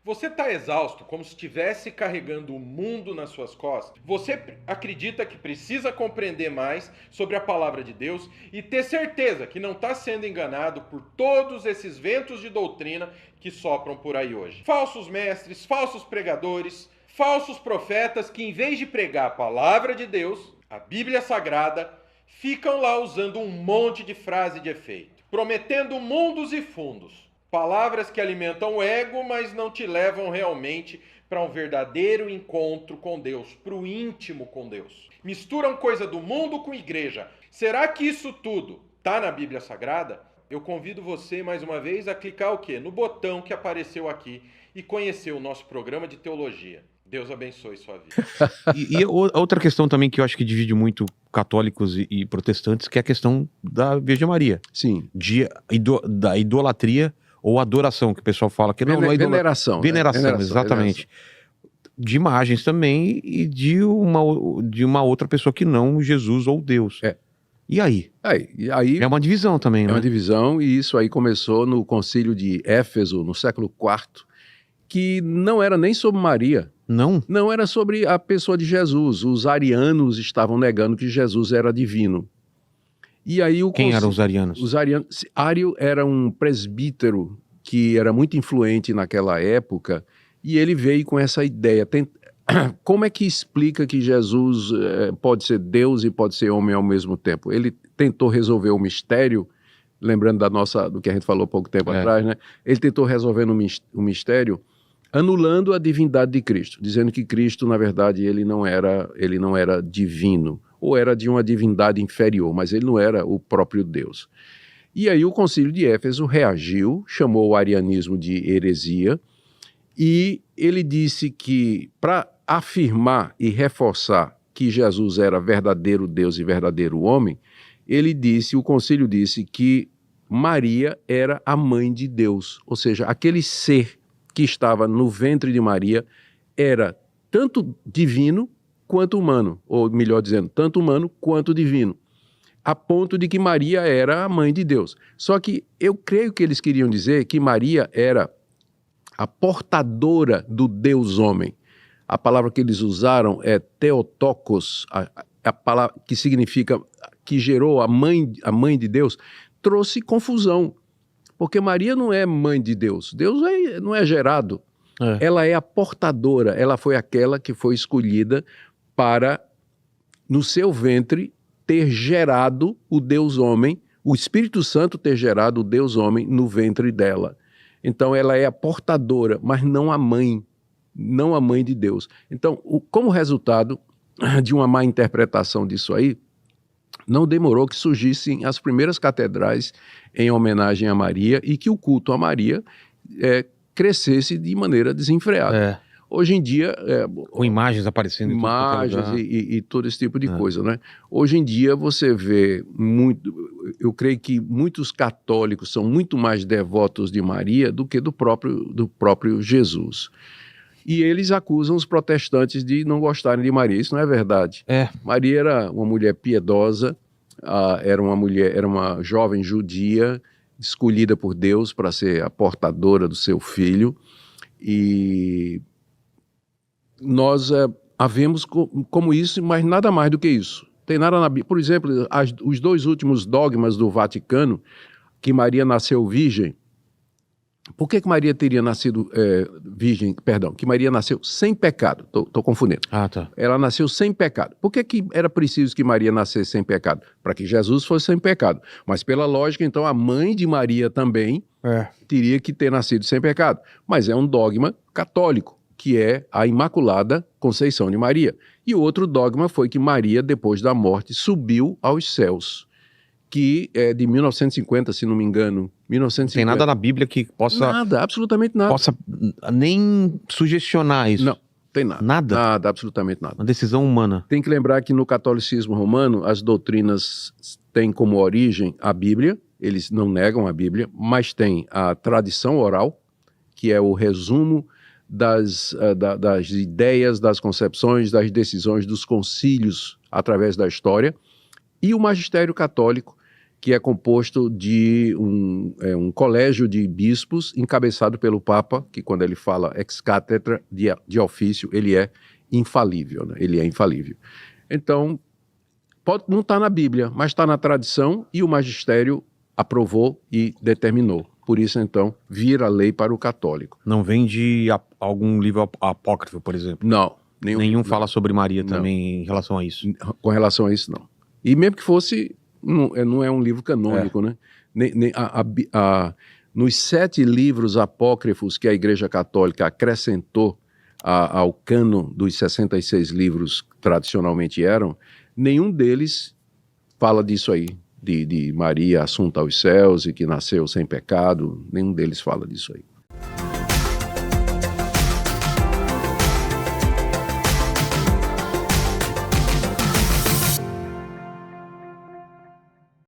Você está exausto, como se estivesse carregando o mundo nas suas costas? Você acredita que precisa compreender mais sobre a palavra de Deus e ter certeza que não está sendo enganado por todos esses ventos de doutrina que sopram por aí hoje? Falsos mestres, falsos pregadores, falsos profetas que, em vez de pregar a palavra de Deus, a Bíblia Sagrada, ficam lá usando um monte de frase de efeito, prometendo mundos e fundos. Palavras que alimentam o ego, mas não te levam realmente para um verdadeiro encontro com Deus, para o íntimo com Deus. Misturam coisa do mundo com igreja. Será que isso tudo está na Bíblia Sagrada? Eu convido você, mais uma vez, a clicar o quê? No botão que apareceu aqui e conhecer o nosso programa de teologia. Deus abençoe sua vida. E outra questão também que eu acho que divide muito católicos e protestantes, que é a questão da Virgem Maria. Sim. Da idolatria ou adoração, que o pessoal fala que não é veneração. Veneração, exatamente. Veneração. De imagens também e de uma outra pessoa que não Jesus ou Deus. E aí? Aí é uma divisão também, né? É uma divisão, e isso aí começou no Concílio de Éfeso, no século IV, que não era nem sobre Maria. Não era sobre a pessoa de Jesus. Os arianos estavam negando que Jesus era divino. E aí Quem eram os arianos? Ário era um presbítero que era muito influente naquela época, e ele veio com essa ideia. Como é que explica que Jesus pode ser Deus e pode ser homem ao mesmo tempo? Ele tentou resolver o mistério, lembrando do que a gente falou pouco tempo atrás, né? Ele tentou resolver o mistério anulando a divindade de Cristo, dizendo que Cristo, na verdade, ele não era divino, ou era de uma divindade inferior, mas ele não era o próprio Deus. E aí o Concílio de Éfeso reagiu, chamou o arianismo de heresia, e ele disse que, para afirmar e reforçar que Jesus era verdadeiro Deus e verdadeiro homem, o concílio disse que Maria era a mãe de Deus, ou seja, aquele ser que estava no ventre de Maria era tanto divino quanto humano, ou melhor dizendo, tanto humano quanto divino, a ponto de que Maria era a mãe de Deus. Só que eu creio que eles queriam dizer que Maria era a portadora do Deus homem. A palavra que eles usaram é Theotokos, a palavra que significa que gerou a mãe de Deus, trouxe confusão. Porque Maria não é mãe de Deus. Deus não é gerado. Ela é a portadora. Ela foi aquela que foi escolhida para, no seu ventre, ter gerado o Deus homem, o Espírito Santo ter gerado o Deus homem no ventre dela. Então ela é a portadora, mas não a mãe de Deus. Então, como resultado de uma má interpretação disso aí, não demorou que surgissem as primeiras catedrais em homenagem a Maria e que o culto a Maria crescesse de maneira desenfreada. Hoje em dia... com imagens aparecendo. Imagens e todo esse tipo de coisa, né? Hoje em dia você vê muito... Eu creio que muitos católicos são muito mais devotos de Maria do que do próprio Jesus. E eles acusam os protestantes de não gostarem de Maria. Isso não é verdade. Maria era uma mulher piedosa, era uma jovem judia, escolhida por Deus para ser a portadora do seu filho. E nós a vemos como isso, mas nada mais do que isso. Tem nada na Bíblia. Por exemplo, os dois últimos dogmas do Vaticano, que Maria nasceu virgem. Por que Maria teria nascido virgem? Perdão, que Maria nasceu sem pecado. Estou confundindo. Tá. Ela nasceu sem pecado. Por que era preciso que Maria nascesse sem pecado? Para que Jesus fosse sem pecado. Mas pela lógica, então, a mãe de Maria também teria que ter nascido sem pecado. Mas é um dogma católico, que é a Imaculada Conceição de Maria. E o outro dogma foi que Maria, depois da morte, subiu aos céus, que é de 1950, se não me engano. 1950. Tem nada na Bíblia que possa... Nada, absolutamente nada. Possa nem sugestionar isso. Não, tem nada. Nada? Nada, absolutamente nada. Uma decisão humana. Tem que lembrar que no catolicismo romano, as doutrinas têm como origem a Bíblia, eles não negam a Bíblia, mas tem a tradição oral, que é o resumo das ideias, das concepções, das decisões dos concílios através da história, e o magistério católico, que é composto de um colégio de bispos encabeçado pelo Papa, que quando ele fala ex cathedra de ofício, ele é infalível, né? Ele é infalível. Então, não está na Bíblia, mas está na tradição e o magistério aprovou e determinou. Por isso, então, vira lei para o católico. Não vem de algum livro apócrifo, por exemplo? Não. Nenhum fala sobre Maria também em relação a isso? Com relação a isso, não. E mesmo que fosse, não é um livro canônico, né? Nos 7 livros apócrifos que a Igreja Católica acrescentou ao cano dos 66 livros que tradicionalmente eram, nenhum deles fala disso aí, de Maria assunta aos céus e que nasceu sem pecado, nenhum deles fala disso aí.